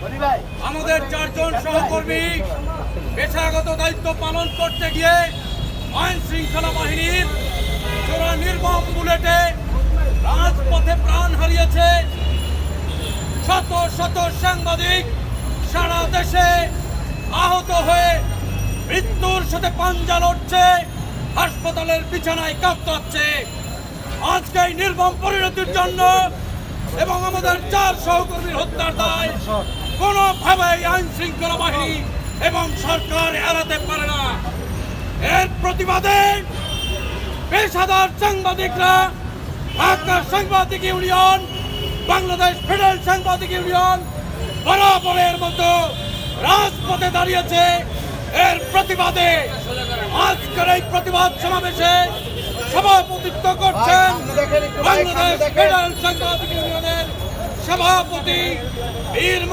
আমাদের 4 জন সহকর্মী পেশাগত দায়িত্ব পালন করতে গিয়ে আইন শৃঙ্খলা বাহিনীর চোরা নির্মম বুলেটে রাজপথে প্রাণ হারিয়েছে। শত শত সাংবাদিক সারা দেশে আহত হয়ে মৃত্যুর সাথে পাঞ্জা লড়ছে, হাসপাতালের বিছানায় কাঁপছে। আজকে এই নির্মম পরিণতির জন্য এবং আমাদের 4 সহকর্মীর হত্যার দায় কোনোভাবেই আইন শৃঙ্খলা বাহিনী এবং সরকার এড়াতে পারে না। এর প্রতিবাদে পেশাদার সাংবাদিকরা ঢাকা সাংবাদিক ইউনিয়ন, বাংলাদেশ ফেডারেল সাংবাদিক ইউনিয়ন বরাবরের মতো রাজপথে দাঁড়িয়েছে। এর প্রতিবাদে আজকের এই প্রতিবাদ সমাবেশে সভাপতিত্ব করছেন বাংলাদেশ ফেডারেল সাংবাদিক ইউনিয়নের সভাপতি বীর